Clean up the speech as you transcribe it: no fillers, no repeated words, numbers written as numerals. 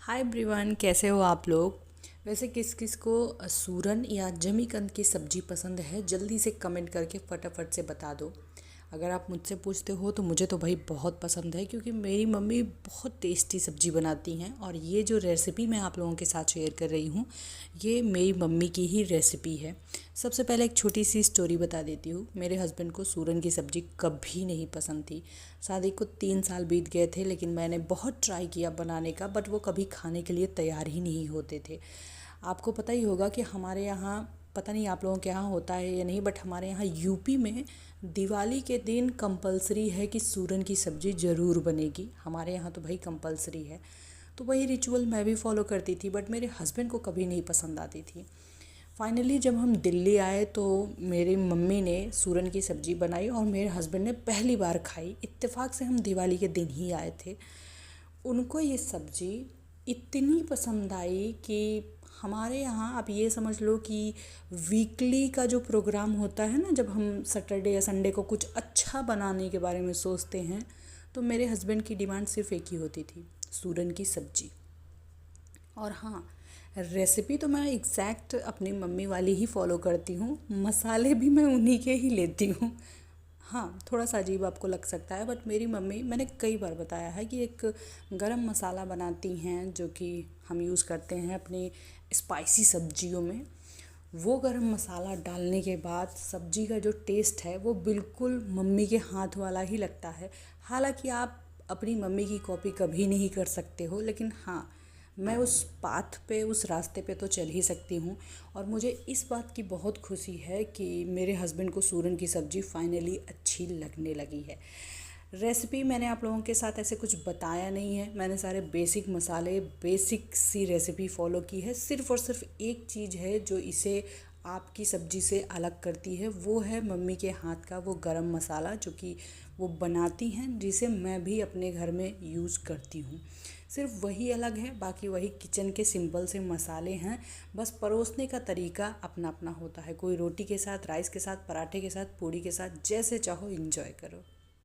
Hi everyone, कैसे हो आप लोग। वैसे किस किस को सूरन या जमीकंद की सब्ज़ी पसंद है, जल्दी से कमेंट करके फटाफट से बता दो। अगर आप मुझसे पूछते हो तो मुझे तो भाई बहुत पसंद है, क्योंकि मेरी मम्मी बहुत टेस्टी सब्ज़ी बनाती हैं। और ये जो रेसिपी मैं आप लोगों के साथ शेयर कर रही हूँ, ये मेरी मम्मी की ही रेसिपी है। सबसे पहले एक छोटी सी स्टोरी बता देती हूँ। मेरे हस्बैंड को सूरन की सब्ज़ी कभी नहीं पसंद थी। शादी को 3 साल बीत गए थे, लेकिन मैंने बहुत ट्राई किया बनाने का, बट वो कभी खाने के लिए तैयार ही नहीं होते थे। आपको पता ही होगा कि हमारे यहाँ, पता नहीं आप लोगों के यहाँ होता है या नहीं, बट हमारे यहाँ यूपी में दिवाली के दिन कंपलसरी है कि सूरन की सब्ज़ी ज़रूर बनेगी। हमारे यहाँ तो भाई कंपलसरी है। तो वही रिचुअल मैं भी फॉलो करती थी, बट मेरे हस्बैंड को कभी नहीं पसंद आती थी। फाइनली जब हम दिल्ली आए तो मेरी मम्मी ने सूरन की सब्ज़ी बनाई और मेरे हस्बैंड ने पहली बार खाई। इत्तेफाक से हम दिवाली के दिन ही आए थे। उनको ये सब्ज़ी इतनी पसंद आई कि हमारे यहाँ आप ये समझ लो कि वीकली का जो प्रोग्राम होता है ना, जब हम सैटरडे या संडे को कुछ अच्छा बनाने के बारे में सोचते हैं, तो मेरे हस्बैंड की डिमांड सिर्फ एक ही होती थी, सूरन की सब्ज़ी। और हाँ, रेसिपी तो मैं एग्जैक्ट अपनी मम्मी वाली ही फॉलो करती हूँ, मसाले भी मैं उन्हीं के ही लेती हूँ। हाँ, थोड़ा सा अजीब आपको लग सकता है, बट मेरी मम्मी, मैंने कई बार बताया है कि एक गरम मसाला बनाती हैं जो कि हम यूज़ करते हैं अपनी स्पाइसी सब्जियों में। वो गरम मसाला डालने के बाद सब्जी का जो टेस्ट है वो बिल्कुल मम्मी के हाथ वाला ही लगता है। हालांकि आप अपनी मम्मी की कॉपी कभी नहीं कर सकते हो, लेकिन हाँ, मैं उस पाथ पे, उस रास्ते पे तो चल ही सकती हूँ। और मुझे इस बात की बहुत खुशी है कि मेरे हस्बैंड को सूरन की सब्ज़ी फाइनली अच्छी लगने लगी है। रेसिपी मैंने आप लोगों के साथ ऐसे कुछ बताया नहीं है। मैंने सारे बेसिक मसाले, बेसिक सी रेसिपी फॉलो की है। सिर्फ़ और सिर्फ एक चीज़ है जो इसे आपकी सब्ज़ी से अलग करती है, वो है मम्मी के हाथ का वो गरम मसाला जो कि वो बनाती हैं, जिसे मैं भी अपने घर में यूज़ करती हूँ। सिर्फ वही अलग है, बाकी वही किचन के सिंपल से मसाले हैं। बस परोसने का तरीका अपना अपना होता है। कोई रोटी के साथ, राइस के साथ, पराठे के साथ, पूड़ी के साथ, जैसे चाहो इंजॉय करो।